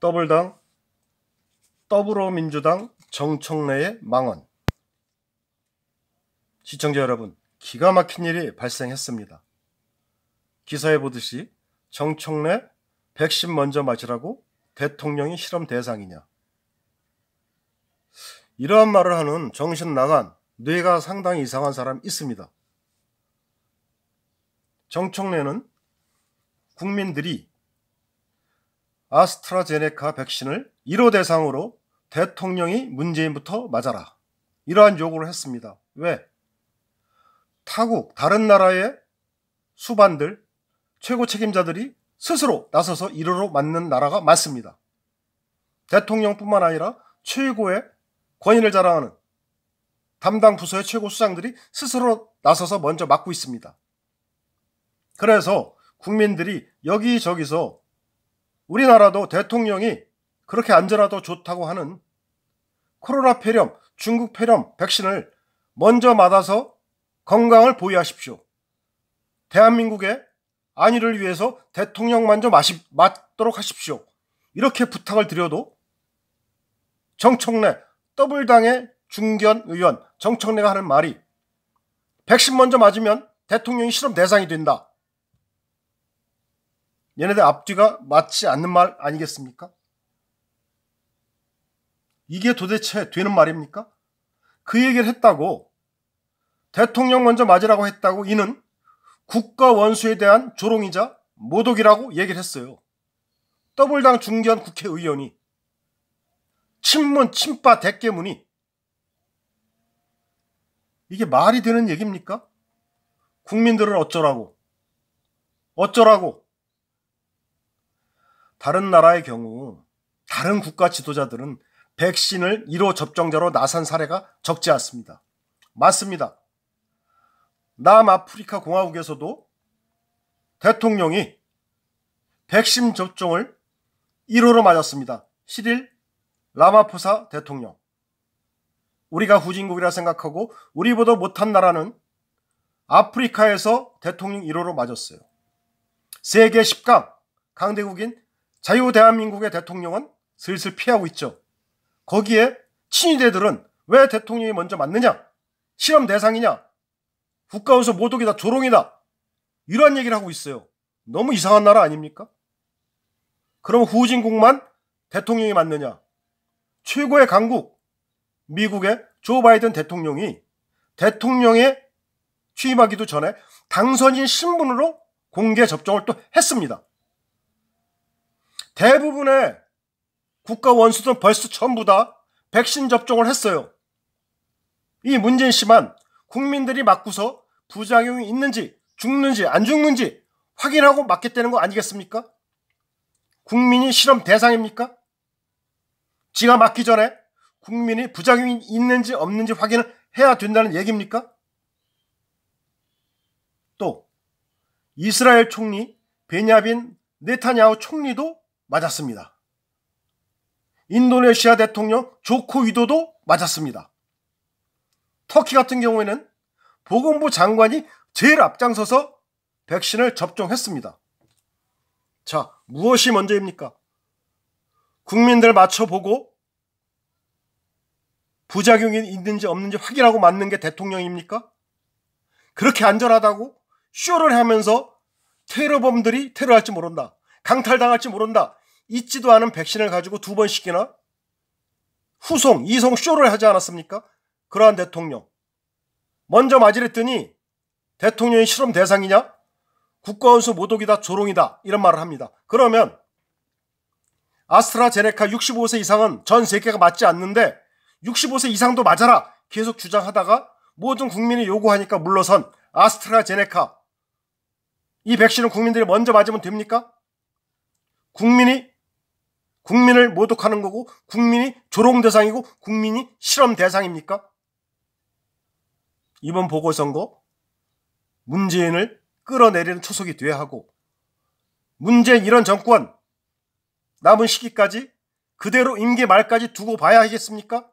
더블당, 더불어민주당 정청래의 망언. 시청자 여러분, 기가 막힌 일이 발생했습니다. 기사에 보듯이 정청래 백신 먼저 맞으라고 대통령이 실험 대상이냐. 이러한 말을 하는 정신 나간, 뇌가 상당히 이상한 사람 있습니다. 정청래는 국민들이 아스트라제네카 백신을 1호 대상으로 대통령이 문재인부터 맞아라, 이러한 요구를 했습니다. 왜? 타국, 다른 나라의 수반들, 최고 책임자들이 스스로 나서서 1호로 맞는 나라가 많습니다. 대통령뿐만 아니라 최고의 권위를 자랑하는 담당 부서의 최고 수장들이 스스로 나서서 먼저 맞고 있습니다. 그래서 국민들이 여기저기서 우리나라도 대통령이 그렇게 안전하고 좋다고 하는 코로나 폐렴, 중국 폐렴 백신을 먼저 맞아서 건강을 보유하십시오. 대한민국의 안위를 위해서 대통령 먼저 맞도록 하십시오. 이렇게 부탁을 드려도 정청래, 더블당의 중견 의원 정청래가 하는 말이 백신 먼저 맞으면 대통령이 실험 대상이 된다. 얘네들 앞뒤가 맞지 않는 말 아니겠습니까? 이게 도대체 되는 말입니까? 그 얘기를 했다고, 대통령 먼저 맞으라고 했다고 이는 국가 원수에 대한 조롱이자 모독이라고 얘기를 했어요. 더블당 중견 국회의원이, 친문, 친빠, 대깨문이. 이게 말이 되는 얘기입니까? 국민들을 어쩌라고? 다른 나라의 경우 다른 국가 지도자들은 백신을 1호 접종자로 나선 사례가 적지 않습니다. 맞습니다. 남아프리카 공화국에서도 대통령이 백신 접종을 1호로 맞았습니다. 시릴 라마포사 대통령. 우리가 후진국이라 생각하고 우리보다 못한 나라는 아프리카에서 대통령 1호로 맞았어요. 세계 10강 강대국인 자유대한민국의 대통령은 슬슬 피하고 있죠. 거기에 친위대들은 왜 대통령이 먼저 맞느냐? 실험 대상이냐? 국가원수 모독이다, 조롱이다, 이러한 얘기를 하고 있어요. 너무 이상한 나라 아닙니까? 그럼 후진국만 대통령이 맞느냐? 최고의 강국 미국의 조 바이든 대통령이 대통령에 취임하기도 전에 당선인 신분으로 공개 접종을 또 했습니다. 대부분의 국가 원수들은 벌써 전부 다 백신 접종을 했어요. 이 문재인 씨만 국민들이 맞고서 부작용이 있는지 죽는지 안 죽는지 확인하고 맞겠다는 거 아니겠습니까? 국민이 실험 대상입니까? 지가 맞기 전에 국민이 부작용이 있는지 없는지 확인을 해야 된다는 얘기입니까? 또 이스라엘 총리 베냐민 네타냐후 총리도 맞았습니다. 인도네시아 대통령 조코 위도도 맞았습니다. 터키 같은 경우에는 보건부 장관이 제일 앞장서서 백신을 접종했습니다. 자, 무엇이 먼저입니까? 국민들 맞춰보고 부작용이 있는지 없는지 확인하고 맞는 게 대통령입니까? 그렇게 안전하다고 쇼를 하면서 테러범들이 테러할지 모른다, 강탈당할지 모른다, 있지도 않은 백신을 가지고 2번씩이나 후송, 이송 쇼를 하지 않았습니까? 그러한 대통령. 먼저 맞으랬더니 대통령이 실험 대상이냐? 국가원수 모독이다, 조롱이다, 이런 말을 합니다. 그러면 아스트라제네카 65세 이상은 전 세계가 맞지 않는데 65세 이상도 맞아라 계속 주장하다가 모든 국민이 요구하니까 물러선 아스트라제네카, 이 백신은 국민들이 먼저 맞으면 됩니까? 국민을 모독하는 거고 국민이 조롱 대상이고 국민이 실험 대상입니까? 이번 보궐선거 문재인을 끌어내리는 초석이 돼야 하고, 문재인 이런 정권 남은 시기까지 그대로 임기 말까지 두고 봐야 하겠습니까?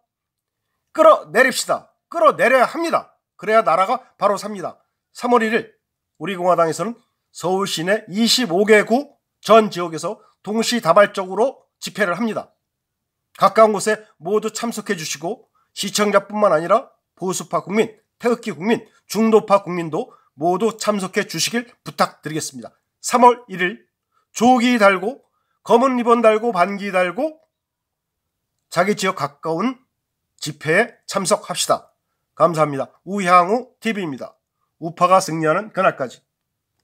끌어내립시다. 끌어내려야 합니다. 그래야 나라가 바로 삽니다. 3월 1일 우리 공화당에서는 서울 시내 25개 구 전 지역에서 동시다발적으로 집회를 합니다. 가까운 곳에 모두 참석해 주시고 시청자뿐만 아니라 보수파 국민, 태극기 국민, 중도파 국민도 모두 참석해 주시길 부탁드리겠습니다. 3월 1일 조기 달고 검은 리본 달고 반기 달고 자기 지역 가까운 집회에 참석합시다. 감사합니다. 우향우 TV입니다. 우파가 승리하는 그날까지.